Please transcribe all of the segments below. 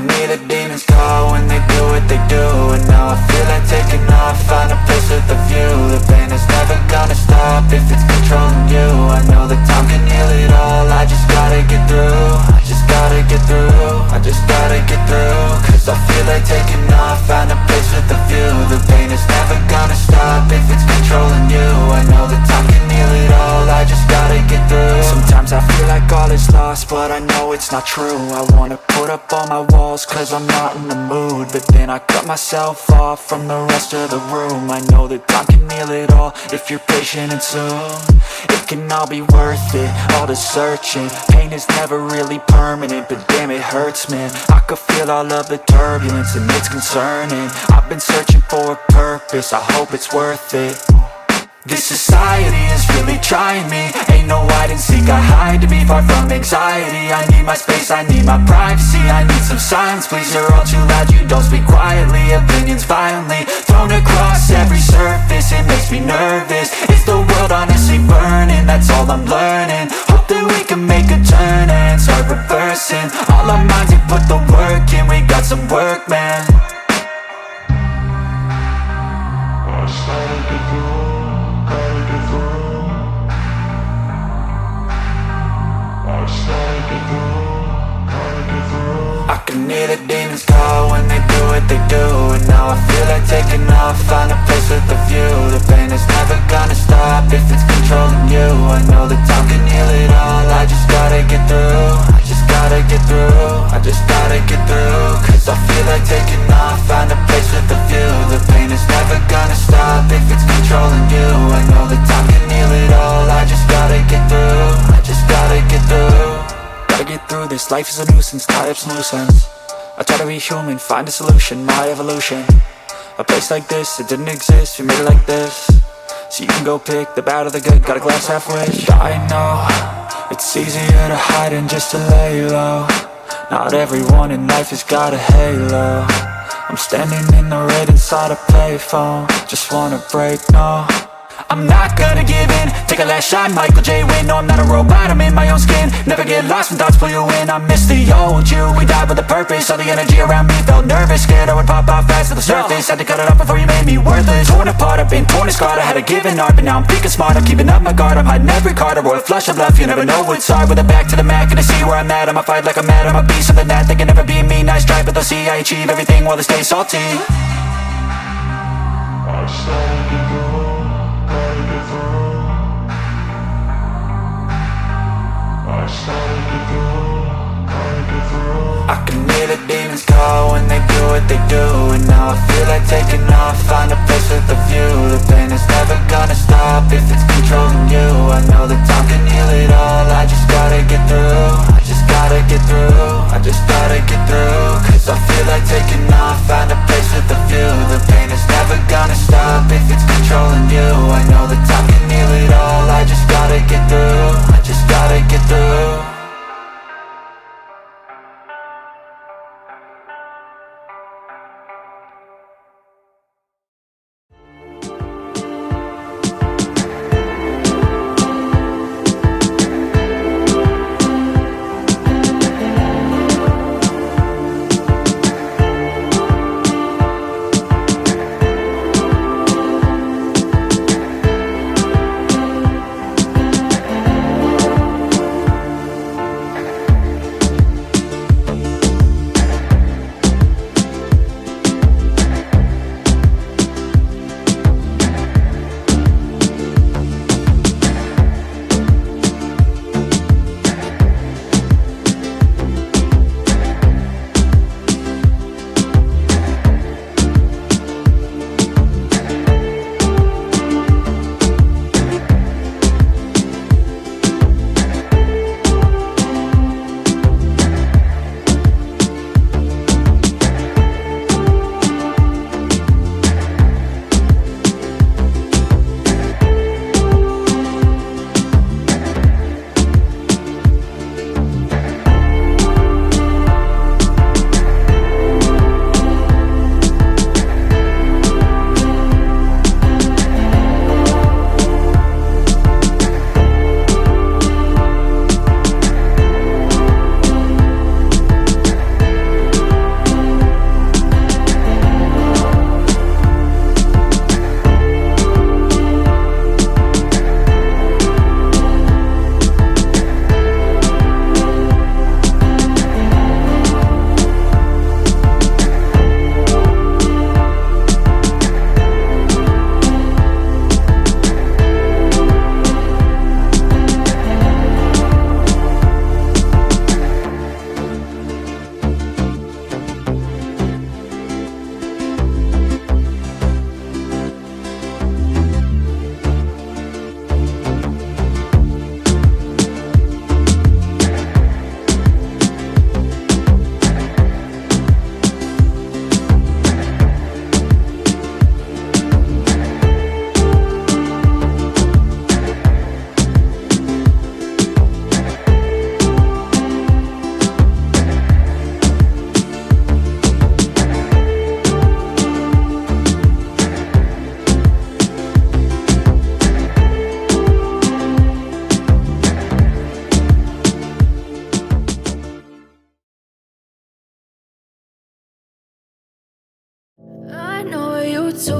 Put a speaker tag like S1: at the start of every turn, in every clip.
S1: can hear the demons call when they do what they do. And now I feel like taking off, find a place with a view. The pain is never gonna stop if it's controlling you. I know that time can heal it all, I just gotta get through. I just gotta get through, I just gotta get through. Cause I feel like taking off, find a place with a view. The pain is never gonna stop if it's controlling you. I know that time can heal it all, I just gotta get through. Sometimes I feel like all is lost, but I know it's not true. I wanna put up all my walls cause I'm not in the mood, but then I cut myself off from the rest of the room. I know that time can heal it all if you're patient, and soon it can all be worth it, all the searching. Pain is never really permanent, but damn it hurts, man. I could feel all of the turbulence and it's concerning. I've been searching for a purpose, I hope it's worth it. This society is really trying me. Ain't no hide and seek, I hide to be far from anxiety. I need my space, I need my privacy, I need some silence, please. You're all too loud, you don't speak quietly. Opinions violently thrown across every surface, it makes me nervous. Is the world honestly burning? That's all I'm learning. Hope that we can make a turn and start reversing. All our minds and put the work in, we got some work, man. I started to grow. I can hear the demons call when they do what they do. And now I feel like taking off, find a place with a view. The pain is never gonna stop if it's controlling you. I know that time can heal it all, I just gotta get through. I just gotta get through, I just gotta get through. Cause I feel like taking off, find a place with a view. The pain is never gonna stop if it's controlling you. I know that time can heal it all, I just gotta get through. I just gotta get through. Gotta get through this, life is a nuisance, tie up some loose ends. I try to be human, find a solution, my evolution. A place like this, it didn't exist, we made it like this. So you can go pick the bad or the good, got a glass halfway. I know, it's easier to hide than just to lay low. Not everyone in life has got a halo. I'm standing in the red inside a payphone, just wanna break, no. I'm not gonna give in, take a last shot, Michael J. Win. No, I'm not a robot, I'm in my own skin. Never get lost when thoughts pull you in. I miss the old you, we died with a purpose. All the energy around me felt nervous, scared I would pop out fast to the surface. Had to cut it off before you made me worthless. Torn apart, I've been torn and scarred. I had a given art, but now I'm thinking smart. I'm keeping up my guard, I'm hiding every card. A royal flush of love, you never know what's hard. With a back to the mat, gonna see where I'm at. I'ma fight like I'm mad, I'ma be something that they can never be me. Nice try, but they'll see I achieve everything while they stay salty. I started to grow. I can hear the demons call when they do what they do. And now I feel like taking off, find a place with a view. The pain is never gonna stop if it's controlling you. I know that time can heal it all, I just gotta get through. I just gotta get through, I just gotta get through. Cause I feel like taking off, find a place with a view. The pain is never gonna stop if it's controlling you. I know that time can heal it all, I just gotta get through. I just gotta get through.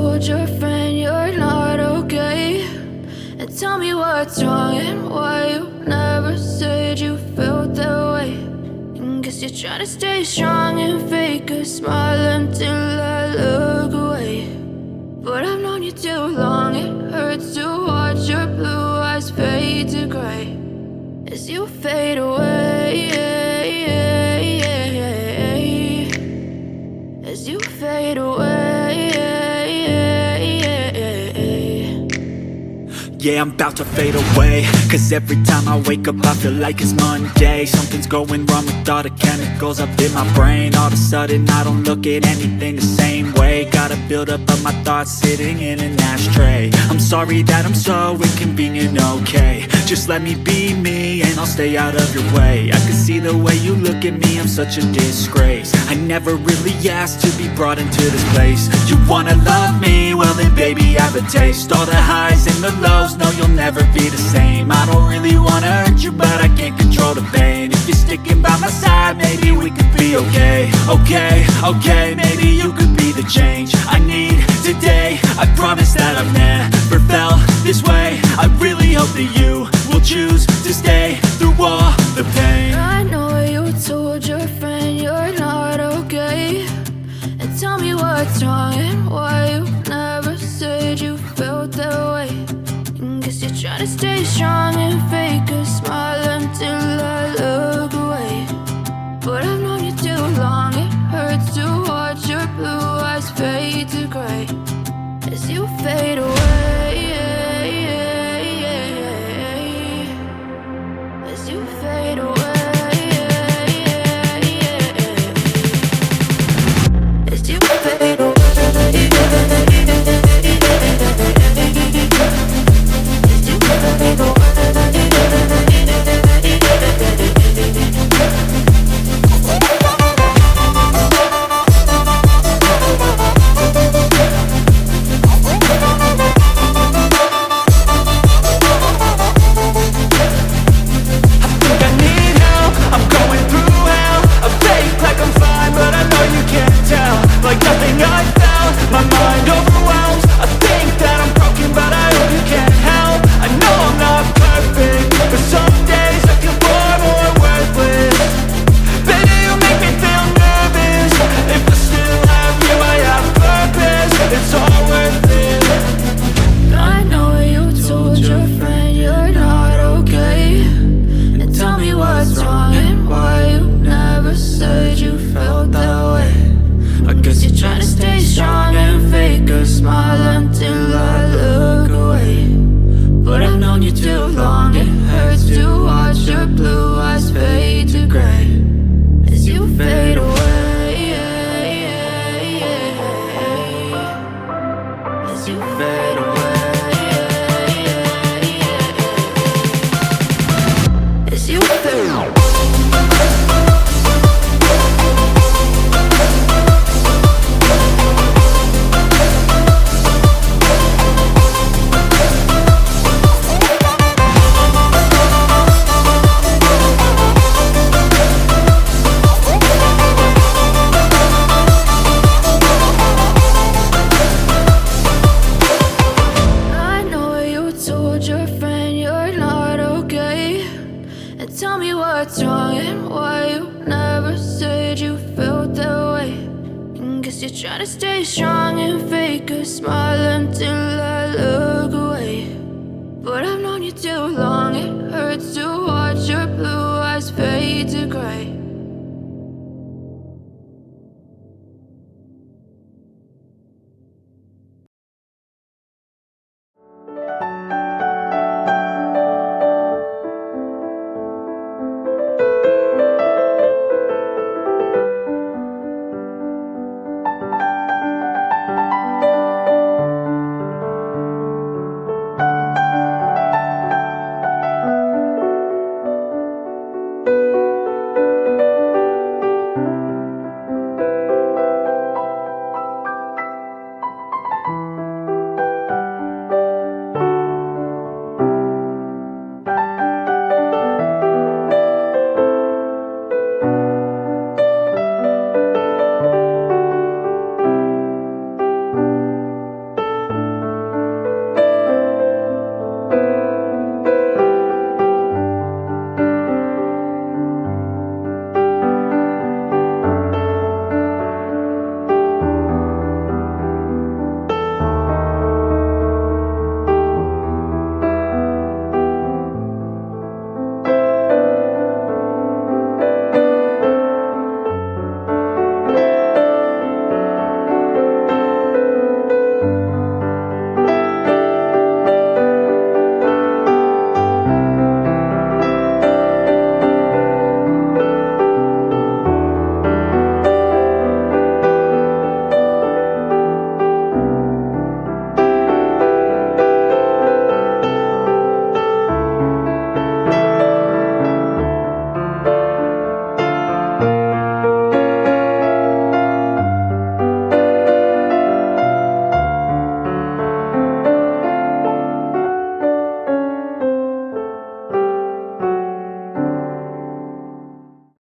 S2: told your friend you're not okay? And tell me what's wrong and why you never said you felt that way. And guess you're trying to stay strong and fake a smile until I look away. But I've known you too long, it hurts to watch your blue eyes fade to gray as you fade away, as you fade away.
S3: Yeah, I'm about to fade away, cause every time I wake up I feel like it's Monday. Something's going wrong with all the chemicals up in my brain. All of a sudden I don't look at anything the same way. Got a buildup of my thoughts sitting in an ashtray. I'm sorry that I'm so inconvenient, okay? Just let me be me and I'll stay out of your way. I can see the way you look at me, I'm such a disgrace. I never really asked to be brought into this place. You wanna love me? Well then baby I have a taste. All the highs and the lows, no you'll never be the same. I don't really wanna hurt you but I can't control the pain. If you're sticking by my side maybe we could be okay. Okay, maybe you could be the change I need today. I promise that I've never felt this way. I really hope that you will choose to stay through all the pain.
S2: I know you told your friend you're not okay. And tell me what's wrong and why you never said you felt that way. And guess you're trying to stay strong and fake a smile until I look away. But I've known you too long, it hurts to watch your blue eyes fade to gray as you fade away, as you fade away, as you fade away. You're trying to stay strong and fake a smile until I look away. But I've known you too long, it hurts to watch your blue eyes fade to gray